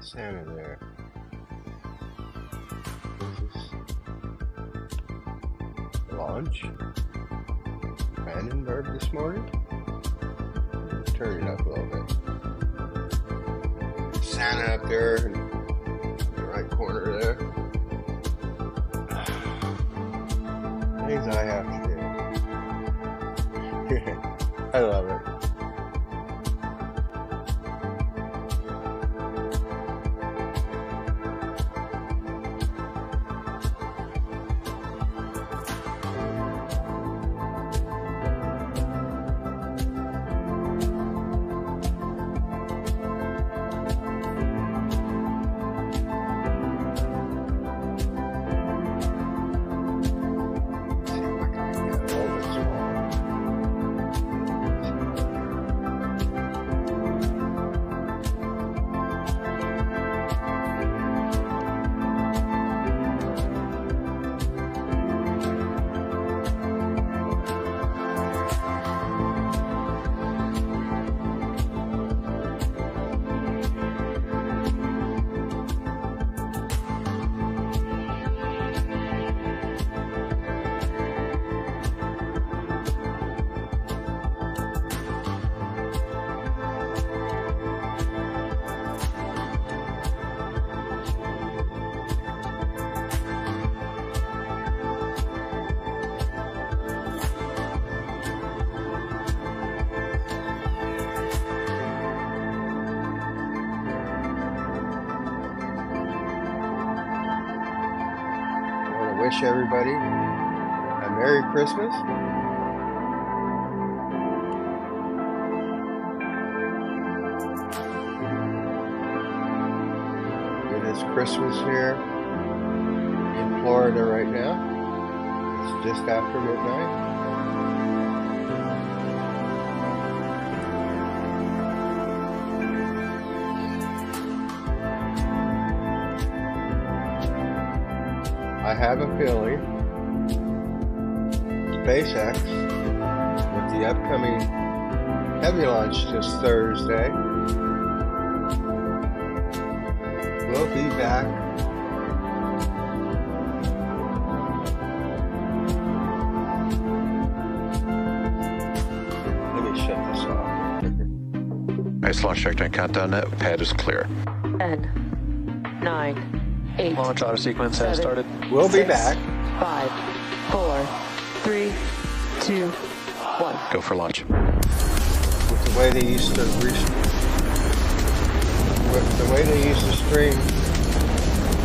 Santa there. This is launch. Vandenberg this morning. Turn it up a little bit. Santa up there in the right corner there. Things I have to do. I love it. Wish everybody a Merry Christmas. It is Christmas here in Florida right now. It's just after midnight. I have a feeling SpaceX, with the upcoming heavy launch this Thursday, will be back let me shut this off. Nice launch trajectory countdown. That pad is clear. 10, 9, 8. Launch auto sequence has started. We'll be back. 5, 4, 3, 2, 1. Go for launch. With the way they used to stream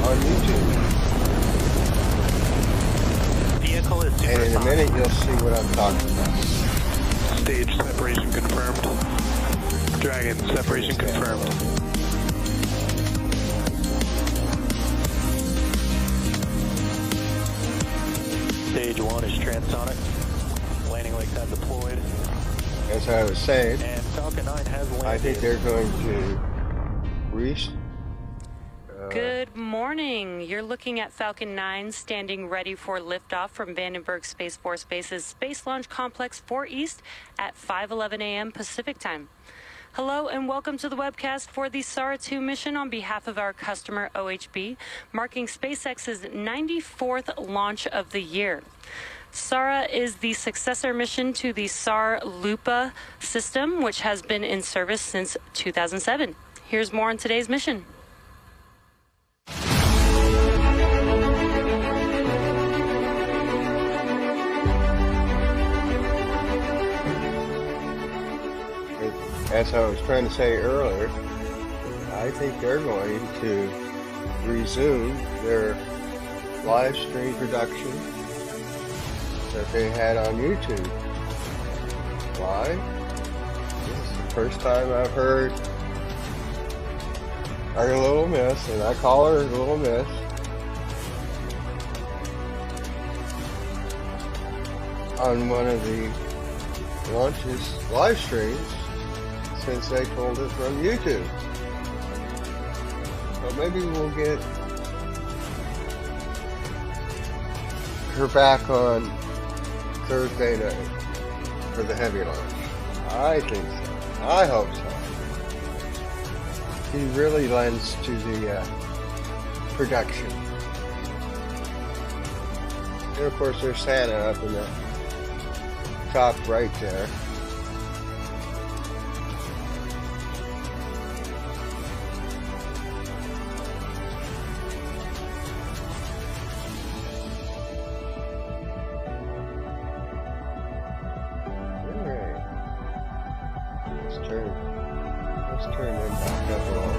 on YouTube. Vehicle is super And in a minute you'll see what I'm talking about. Stage separation confirmed. Dragon separation confirmed. Stage 1 is transonic. Landing like that deployed. As I was saying, And Falcon 9 has landed. I think they're going to Good morning. You're looking at Falcon 9 standing ready for liftoff from Vandenberg Space Force Base's Space Launch Complex 4 East at 5:11 a.m. Pacific Time. Hello and welcome to the webcast for the SARA 2 mission on behalf of our customer OHB, marking SpaceX's 94th launch of the year. SARA is the successor mission to the SAR Lupa system, which has been in service since 2007. Here's more on today's mission. As I was trying to say earlier, I think they're going to resume their live stream production that they had on YouTube. Why? This is the first time I've heard our little miss, and I call her Little Miss, on one of the launches live streams since they pulled it from YouTube. So maybe we'll get her back on Thursday night for the heavy launch. I think so. I hope so. He really lends to the production. And of course there's Santa up in the top right there. Let's turn them back up a little.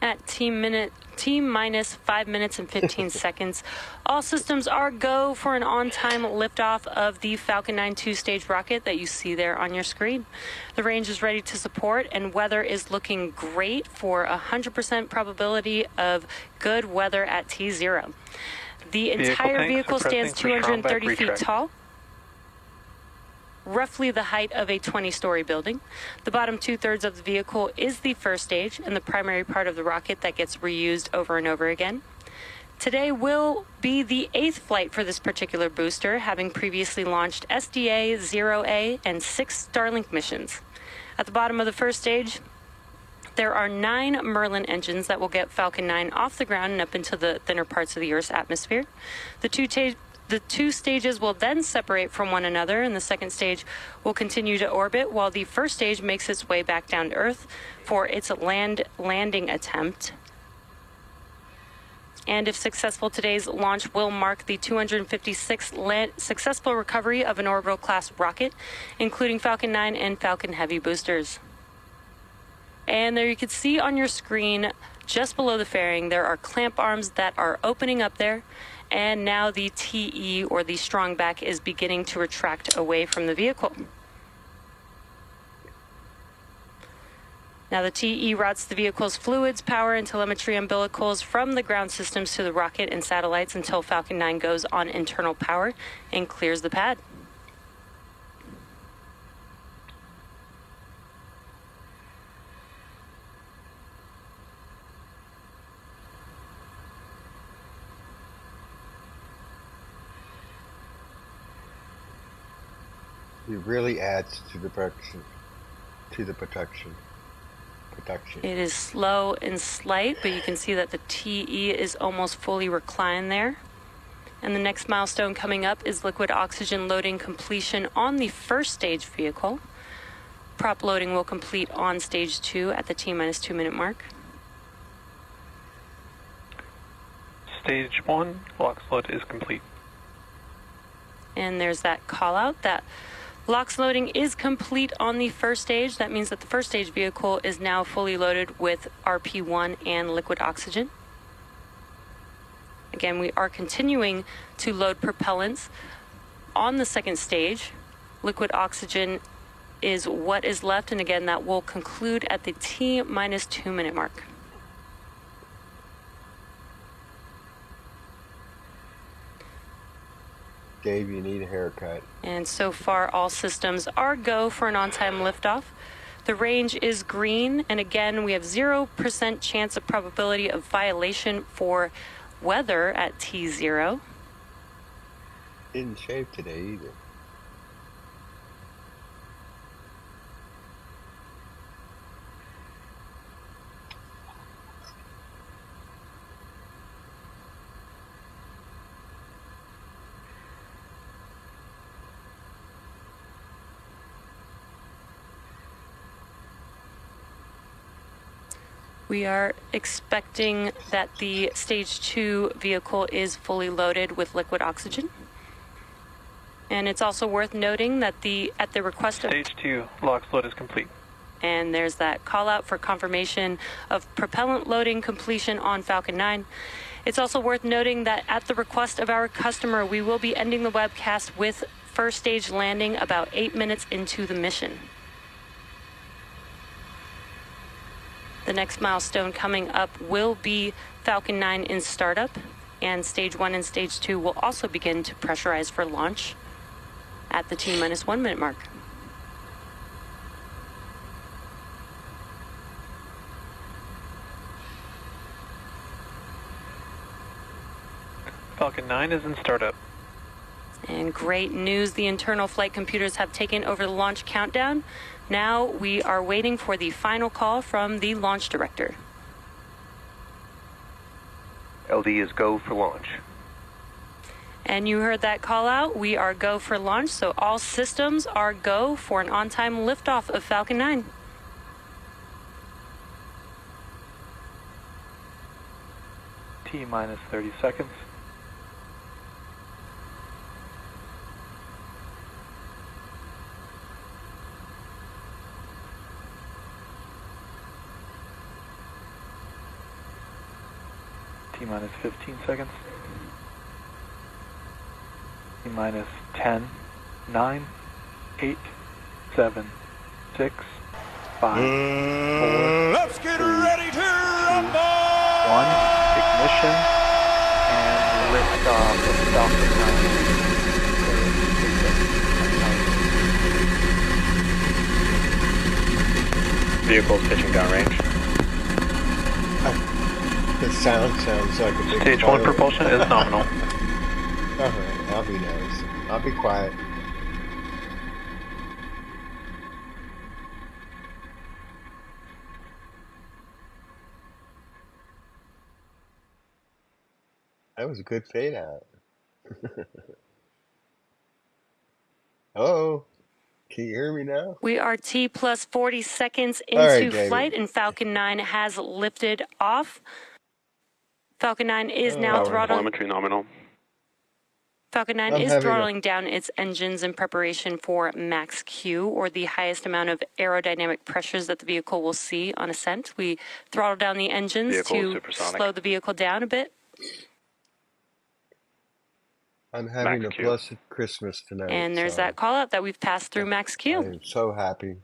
At T minus 5 minutes and 15 seconds, all systems are go for an on-time liftoff of the Falcon 9 two-stage rocket that you see there on your screen. The range is ready to support, and weather is looking great for 100% probability of good weather at T0. The entire vehicle stands 230 feet tall, roughly the height of a 20-story building. The bottom two-thirds of the vehicle is the first stage and the primary part of the rocket that gets reused over and over again. Today will be the 8th flight for this particular booster, having previously launched SDA, 0A, and 6 Starlink missions. At the bottom of the first stage, there are 9 Merlin engines that will get Falcon 9 off the ground and up into the thinner parts of the Earth's atmosphere. The two stages will then separate from one another, and the second stage will continue to orbit while the first stage makes its way back down to Earth for its landing attempt. And if successful, today's launch will mark the 256th successful recovery of an orbital-class rocket, including Falcon 9 and Falcon Heavy boosters. And there you can see on your screen, just below the fairing, there are clamp arms that are opening up there. And now the TE, or the strong back, is beginning to retract away from the vehicle. Now the TE routes the vehicle's fluids, power, and telemetry umbilicals from the ground systems to the rocket and satellites until Falcon 9 goes on internal power and clears the pad. It really adds to the protection. It is slow and slight, but you can see that the TE is almost fully reclined there. And the next milestone coming up is liquid oxygen loading completion on the first stage vehicle. Prop loading will complete on stage 2 at the T minus 2 minute mark. Stage 1, LOX load is complete. And there's that call out that LOX loading is complete on the first stage. That means that the first stage vehicle is now fully loaded with RP1 and liquid oxygen. Again, we are continuing to load propellants on the second stage. Liquid oxygen is what is left, and again, that will conclude at the T minus 2 minute mark. Dave, you need a haircut. And so far, all systems are go for an on-time liftoff. The range is green, and again, we have 0% chance of probability of violation for weather at T0. Didn't shave today either. We are expecting that the stage 2 vehicle is fully loaded with liquid oxygen. And it's also worth noting that at the request of Stage 2, LOX load is complete. And there's that call out for confirmation of propellant loading completion on Falcon 9. It's also worth noting that at the request of our customer, we will be ending the webcast with first stage landing about 8 minutes into the mission. The next milestone coming up will be Falcon 9 in startup, and stage 1 and stage 2 will also begin to pressurize for launch at the T minus 1 minute mark. Falcon 9 is in startup. And great news, the internal flight computers have taken over the launch countdown. Now we are waiting for the final call from the launch director. LD is go for launch. And you heard that call out. We are go for launch, so all systems are go for an on-time liftoff of Falcon 9. T-minus 30 seconds. T-minus 15 seconds. T-minus 10, 9, 8, 7, 6, 5, 4, Let's get 3, ready to 2, rumble! 1. Ignition and lift off of Falcon 9. Vehicle's pitching downrange. The sound sounds like a big Stage 1 propulsion is nominal. Alright, I'll be nice. I'll be quiet. That was a good fade out. Hello? Can you hear me now? We are T plus 40 seconds All right, into David. flight, and Falcon 9 has lifted off. Falcon 9 is now Power throttling. Telemetry nominal. Falcon 9 I'm is having a- throttling down its engines in preparation for max Q, or the highest amount of aerodynamic pressures that the vehicle will see on ascent. We throttle down the engines Vehicle is to supersonic. slow the vehicle down a bit. I'm having Max a Q. blessed Christmas tonight. And there's so that call out that we've passed through max I Q. am so happy.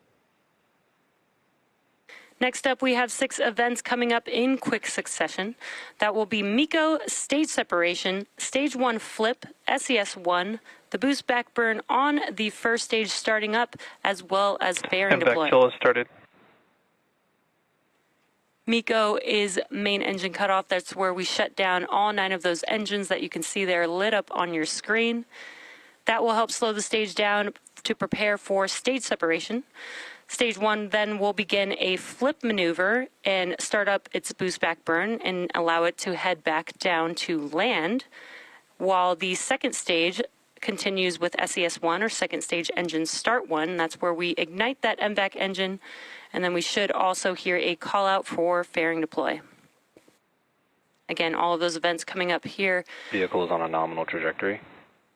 Next up, we have 6 events coming up in quick succession. That will be MECO, stage separation, stage 1 flip, SES-1, the boost back burn on the first stage starting up, as well as fairing And deploy. backfill has started. MECO is main engine cutoff. That's where we shut down all 9 of those engines that you can see there lit up on your screen. That will help slow the stage down to prepare for stage separation. Stage 1 then will begin a flip maneuver and start up its boost back burn and allow it to head back down to land, while the second stage continues with SES-1, or second stage engine start 1. That's where we ignite that MVAC engine, and then we should also hear a call out for fairing deploy. Again, all of those events coming up here Vehicle is on a nominal trajectory.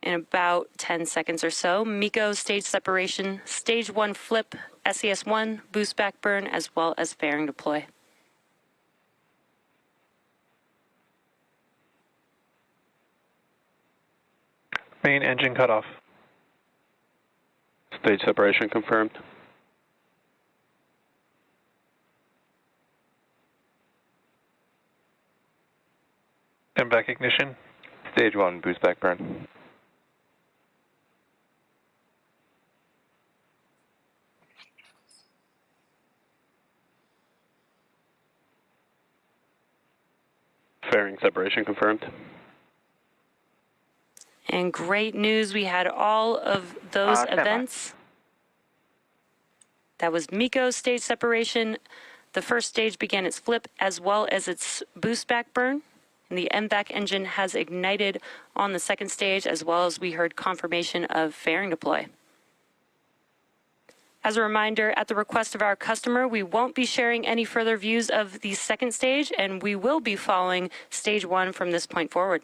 in about 10 seconds or so. MECO, stage separation, stage 1 flip, SES-1, boost back burn, as well as fairing deploy. Main engine cutoff. Stage separation confirmed. And back ignition. Stage 1 boost back burn. Fairing separation confirmed. And great news, we had all of those Stand by. events. That was MECO stage separation. The first stage began its flip as well as its boost back burn. And the MVAC engine has ignited on the second stage, as well as we heard confirmation of fairing deploy. As a reminder, at the request of our customer, we won't be sharing any further views of the second stage, and we will be following stage 1 from this point forward.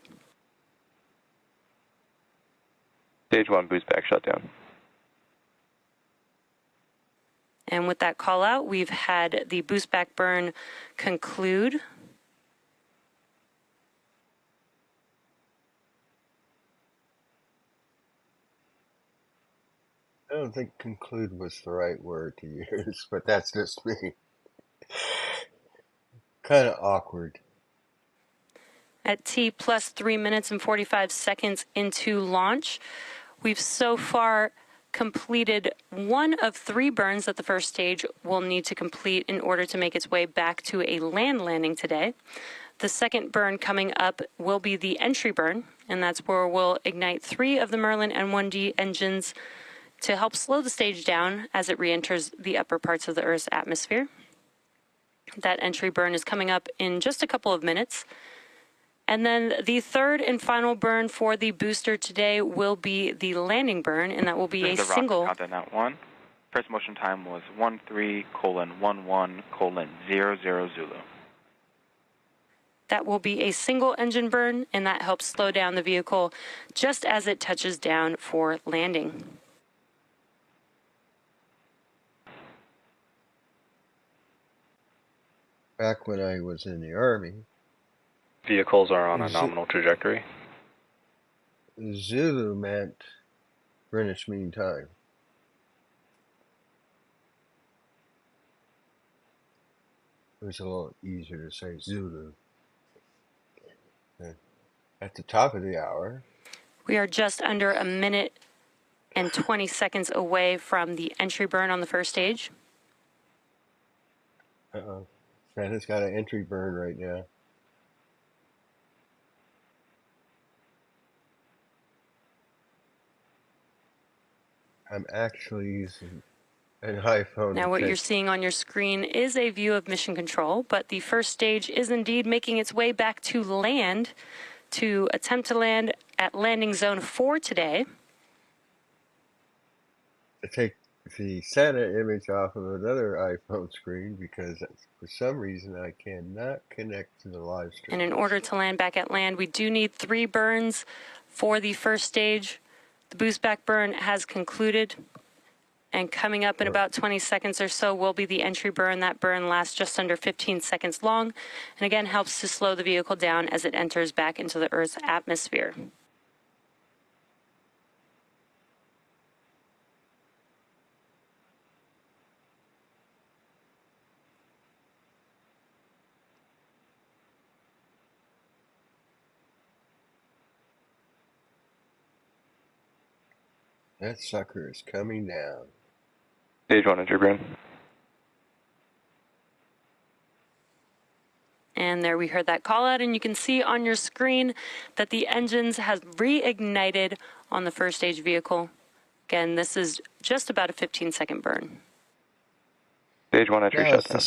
Stage 1 boost back shutdown. And with that call out, we've had the boost back burn conclude. I don't think conclude was the right word to use, but that's just me. Kind of awkward. At T plus 3 minutes and 45 seconds into launch, we've so far completed 1 of 3 burns that the first stage will need to complete in order to make its way back to a land landing today. The second burn coming up will be the entry burn, and that's where we'll ignite 3 of the Merlin N1D engines to help slow the stage down as it re-enters the upper parts of the Earth's atmosphere. That entry burn is coming up in just a couple of minutes. And then the third and final burn for the booster today will be the landing burn, and that will be a single. Countdown at 1. First motion time was 13:11:00 Zulu. That will be a single engine burn, and that helps slow down the vehicle just as it touches down for landing. Back when I was in the Army, Vehicles are on a nominal trajectory. Zulu meant Greenwich Mean Time. It was a little easier to say Zulu. At the top of the hour. We are just under a minute and 20 seconds away from the entry burn on the first stage. Uh-oh. Santa's got an entry burn right now. I'm actually using an iPhone. Now what you're seeing on your screen is a view of mission control, but the first stage is indeed making its way back to land to attempt to land at landing zone 4 today. To take the Santa image off of another iPhone screen because for some reason I cannot connect to the live stream. And in order to land back at land, we do need 3 burns for the first stage. The boost back burn has concluded, and coming up in about 20 seconds or so will be the entry burn. That burn lasts just under 15 seconds long, and again helps to slow the vehicle down as it enters back into the Earth's atmosphere. That sucker is coming down. Stage 1 entry burn. And there we heard that call out, and you can see on your screen that the engines have reignited on the first stage vehicle. Again, this is just about a 15-second burn. Stage 1 entry shutdown.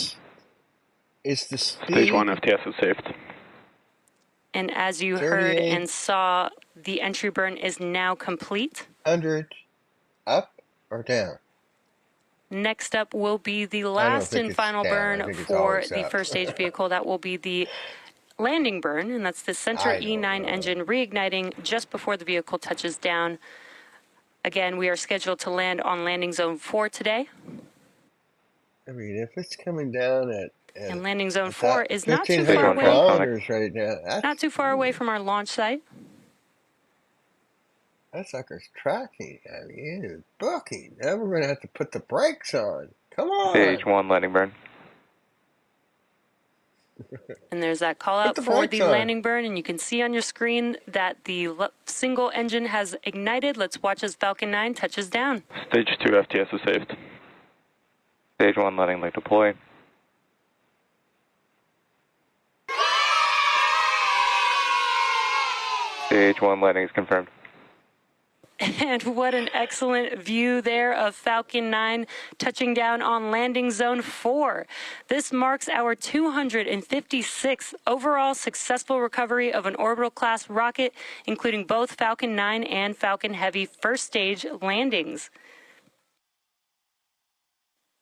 Is the speed... Stage 1 FTS is saved. And as you heard and saw, the entry burn is now complete. 100 up or down? Next up will be the last and final burn for the first stage vehicle. That will be the landing burn, and that's the center E9 engine reigniting just before the vehicle touches down. Again, we are scheduled to land on landing zone 4 today. I mean, if it's coming down at and landing zone 4 is not too far away. Right now. Not too far away from our launch site. That sucker's tracking. I mean, it is booking. Now we're going to have to put the brakes on. Come on. Stage 1 landing burn. And there's that call out for the landing burn, and you can see on your screen that the single engine has ignited. Let's watch as Falcon 9 touches down. Stage 2 FTS is saved. Stage 1 landing leg deploy. Stage 1 landing is confirmed. And what an excellent view there of Falcon 9 touching down on landing zone 4. This marks our 256th overall successful recovery of an orbital class rocket, including both Falcon 9 and Falcon Heavy first stage landings.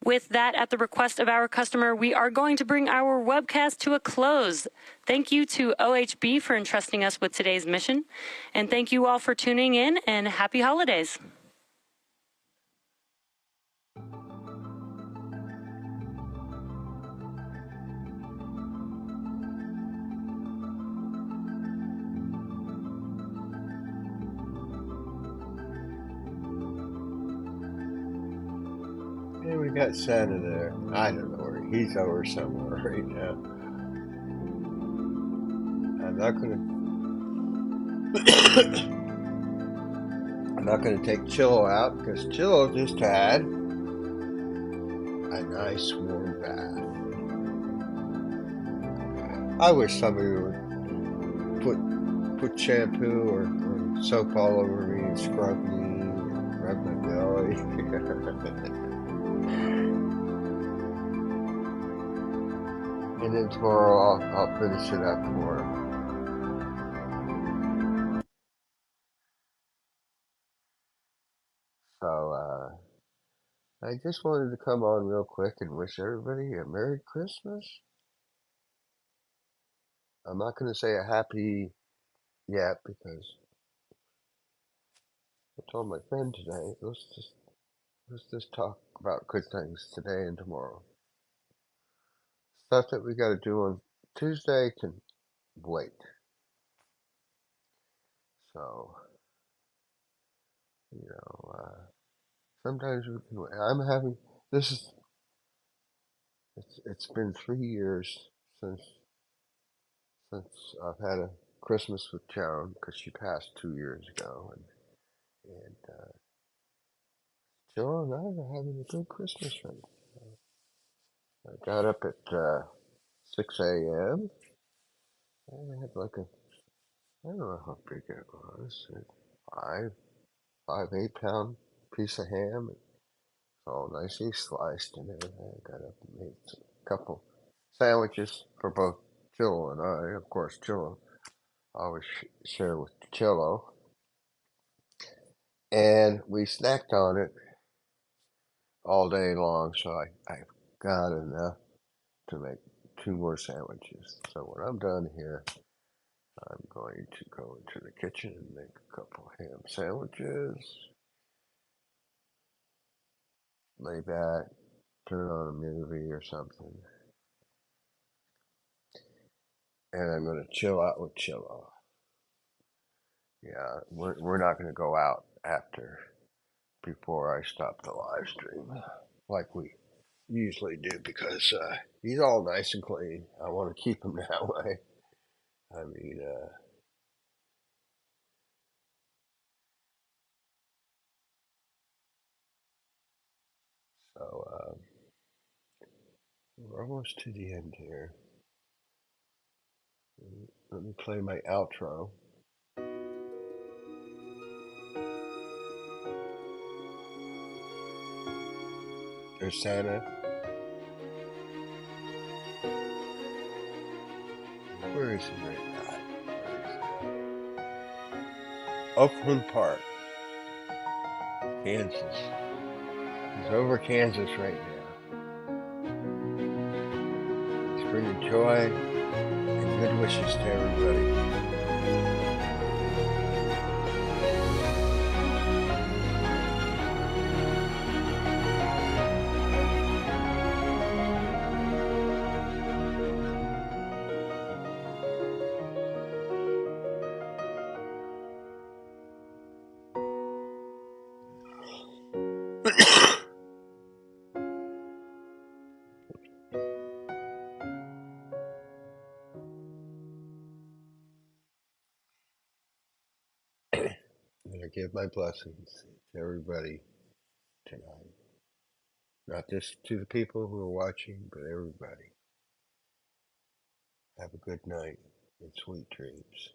With that, at the request of our customer, we are going to bring our webcast to a close. Thank you to OHB for entrusting us with today's mission, and thank you all for tuning in, and happy holidays. And we got Santa there. I don't know where he's over somewhere right now. I'm not gonna take Chillo out because Chillo just had a nice warm bath. I wish somebody would put shampoo or soap all over me and scrub me and rub my belly. And then tomorrow I'll finish it up for him. So I just wanted to come on real quick and wish everybody a Merry Christmas. I'm not going to say a happy yet because I told my friend today, let's just talk about good things today and tomorrow. Stuff that we got to do on Tuesday can wait. So, sometimes we can wait. It's been 3 years since I've had a Christmas with Joan because she passed 2 years ago. And Joan and I are having a good Christmas right now. I got up at 6 a.m. I had I don't know how big it was, 8 pound piece of ham, all nicely sliced and everything. I got up and made a couple sandwiches for both Chillo and I. Of course, Chillo always share with Chillo. And we snacked on it all day long, so I got enough to make 2 more sandwiches. So when I'm done here, I'm going to go into the kitchen and make a couple ham sandwiches, lay back, turn on a movie or something, and I'm going to chill out with Chillo. Yeah, we're not going to go out before I stop the live stream like we usually do because he's all nice and clean. I want to keep him that way. I mean, so we're almost to the end here. Let me play my outro. There's Santa. Where is he right now? Oakland Park, Kansas. He's over Kansas right now. He's bringing joy and good wishes to everybody. And I give my blessings to everybody tonight. Not just to the people who are watching, but everybody. Have a good night and sweet dreams.